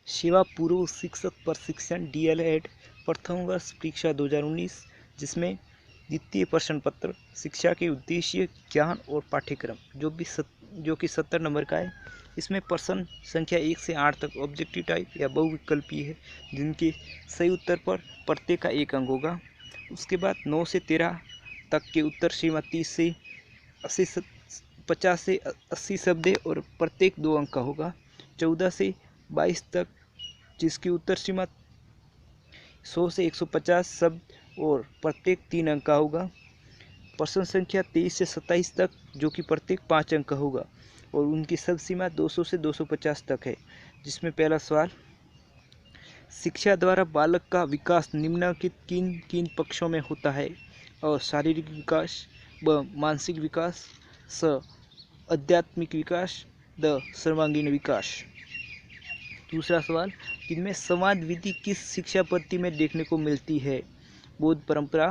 सेवा पूर्व शिक्षक प्रशिक्षण DLED प्रथम वर्ष परीक्षा 2019, जिसमें द्वितीय प्रश्न पत्र शिक्षा के उद्देश्य, ज्ञान और पाठ्यक्रम जो कि 70 नंबर का है। इसमें प्रश्न संख्या 1 से 8 तक ऑब्जेक्टिव टाइप या बहुविकल्पीय है, जिनके सही उत्तर पर प्रत्येक का 1 अंक होगा। उसके बाद 9 से 13 तक के उत्तर सीमा 30 से 50 से 80 शब्द है और प्रत्येक 2 अंक का होगा। 14 से 22 तक जिसकी उत्तर सीमा 100 से 150 शब्द और प्रत्येक 3 अंक का होगा। प्रश्न संख्या 23 से 27 तक जो कि प्रत्येक 5 अंक का होगा और उनकी सब सीमा 200 से 250 तक है। जिसमें पहला सवाल, शिक्षा द्वारा बालक का विकास निम्नलिखित किन किन पक्षों में होता है? और शारीरिक विकास, ब मानसिक विकास, स आध्यात्मिक विकास, द सर्वांगीण विकास। दूसरा सवाल, इनमें संवाद विधि किस शिक्षा पद्धति में देखने को मिलती है? बौद्ध परंपरा,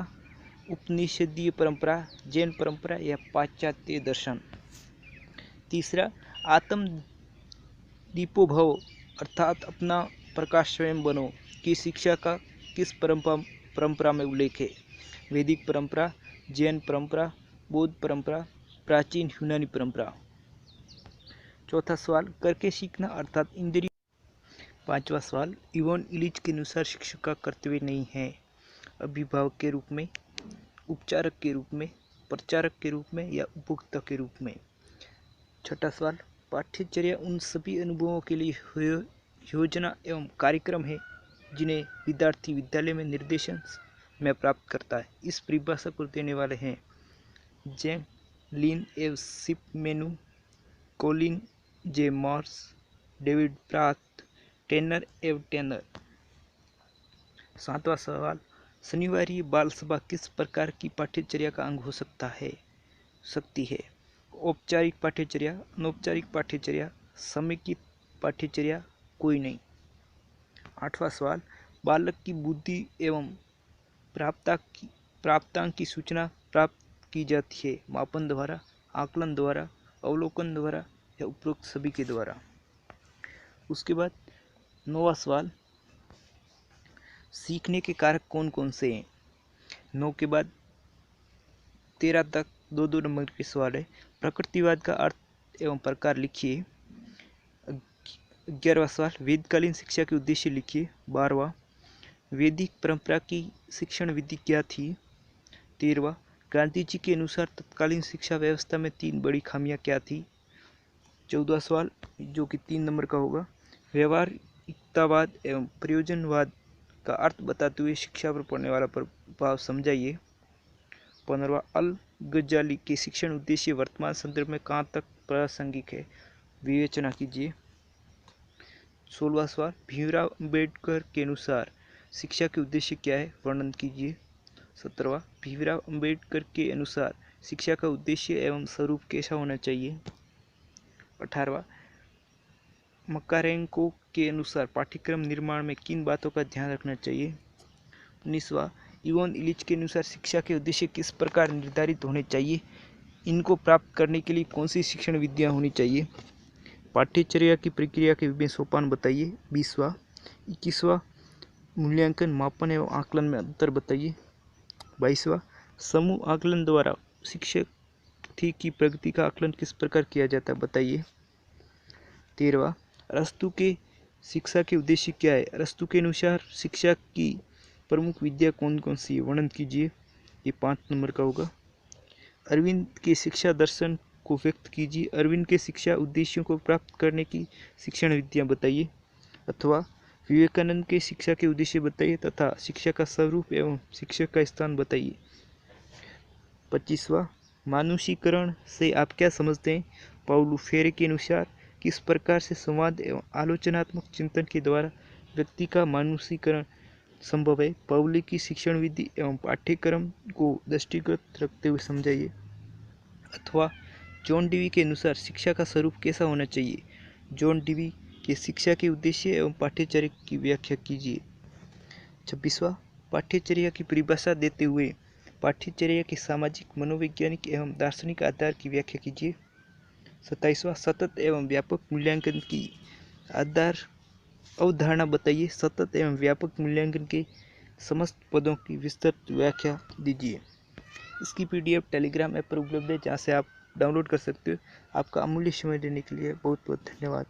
उपनिषदीय परंपरा, जैन परंपरा या पाश्चात्य दर्शन। तीसरा, आत्म दीपोभव अर्थात अपना प्रकाश स्वयं बनो की शिक्षा का किस परंपरा में उल्लेख है? वैदिक परंपरा, जैन परंपरा, बौद्ध परंपरा, प्राचीन यूनानी परंपरा। चौथा सवाल, करके सीखना अर्थात इंद्रिय। पांचवा सवाल, इवोन इलिच के अनुसार शिक्षक का कर्तव्य नहीं है अभिभावक के रूप में, उपचारक के रूप में, प्रचारक के रूप में या उपभोक्ता के रूप में। छठा सवाल, पाठ्यचर्या उन सभी अनुभवों के लिए योजना एवं कार्यक्रम है जिन्हें विद्यार्थी विद्यालय में निर्देशन में प्राप्त करता है। इस परिभाषा को देने वाले हैं जेम लिन एव सिपमेनु, कोलिन जे मॉर्स, डेविड प्रात, टेनर एव टेनर। सातवां सवाल, शनिवारी बाल सभा किस प्रकार की पाठ्यचर्या का अंग हो सकती है? औपचारिक पाठ्यचर्या, अनौपचारिक पाठ्यचर्या, समेकित पाठ्यचर्या, कोई नहीं। आठवां सवाल, बालक की बुद्धि एवं प्राप्तांक की सूचना प्राप्त की जाती है मापन द्वारा, आकलन द्वारा, अवलोकन द्वारा या उपरोक्त सभी के द्वारा। उसके बाद 9वां सवाल, सीखने के कारक कौन कौन से हैं? 9 के बाद 13 तक 2-2 नंबर के सवाल है। प्रकृतिवाद का अर्थ एवं प्रकार लिखिए। 11वां सवाल, वेदकालीन शिक्षा के उद्देश्य लिखिए। 12वां, वैदिक परंपरा की शिक्षण विधि क्या थी? 13वां, गांधी जी के अनुसार तत्कालीन शिक्षा व्यवस्था में 3 बड़ी खामियां क्या थी? 14वां सवाल जो कि 3 नंबर का होगा, व्यवहारिकतावाद एवं प्रयोजनवाद का अर्थ बताते हुए शिक्षा पर पड़ने वाला प्रभाव समझाइए। 15वां, अल गजाली के शिक्षण उद्देश्य वर्तमान संदर्भ में कहाँ तक प्रासंगिक है, विवेचना कीजिए। 16वां सवाल, भीमराव अंबेडकर के अनुसार शिक्षा के उद्देश्य क्या है, वर्णन कीजिए। 17वां, भीमराव अंबेडकर के अनुसार शिक्षा का उद्देश्य एवं स्वरूप कैसा होना चाहिए। 18वां, मकारेंको के अनुसार पाठ्यक्रम निर्माण में किन बातों का ध्यान रखना चाहिए। 19वां, इवोन इलिच के अनुसार शिक्षा के उद्देश्य किस प्रकार निर्धारित होने चाहिए, इनको प्राप्त करने के लिए कौन सी शिक्षण विधियाँ होनी चाहिए। पाठ्यचर्या की प्रक्रिया के विभिन्न सोपान बताइए। 20वां, 21वां, मूल्यांकन, मापन एवं आकलन में अंतर बताइए। 22वां, समूह आकलन द्वारा शिक्षार्थी की प्रगति का आकलन किस प्रकार किया जाता है, बताइए। 13वां, अरस्तु के शिक्षा के उद्देश्य क्या है, अरस्तु के अनुसार शिक्षा की प्रमुख विद्या कौन कौन सी है, वर्णन कीजिए। ये 5 नंबर का होगा। अरविंद के शिक्षा दर्शन को व्यक्त कीजिए। अरविंद के शिक्षा उद्देश्यों को प्राप्त करने की शिक्षण विधियाँ बताइए। अथवा विवेकानंद के शिक्षा के उद्देश्य बताइए तथा शिक्षा का स्वरूप एवं शिक्षक का स्थान बताइए। 25वां, मानुषीकरण से आप क्या समझते हैं, पाउलो फेरे के अनुसार किस प्रकार से संवाद एवं आलोचनात्मक चिंतन के द्वारा व्यक्ति का मानुषीकरण संभव है, पाउली की शिक्षण विधि एवं पाठ्यक्रम को दृष्टिगत रखते हुए समझाइए। अथवा जॉन डीवी के अनुसार शिक्षा का स्वरूप कैसा होना चाहिए, जॉन डीवी के शिक्षा के उद्देश्य एवं पाठ्यचर्या की व्याख्या कीजिए। 26वां, पाठ्यचर्या की परिभाषा देते हुए पाठ्यचर्या के सामाजिक, मनोवैज्ञानिक एवं दार्शनिक आधार की व्याख्या कीजिए। 27वां, सतत एवं व्यापक मूल्यांकन की आधार अवधारणा बताइए। सतत एवं व्यापक मूल्यांकन के समस्त पदों की विस्तृत व्याख्या दीजिए। इसकी पीडीएफ टेलीग्राम ऐप पर उपलब्ध है, जहाँ से आप डाउनलोड कर सकते हो। आपका अमूल्य समय देने के लिए बहुत बहुत धन्यवाद।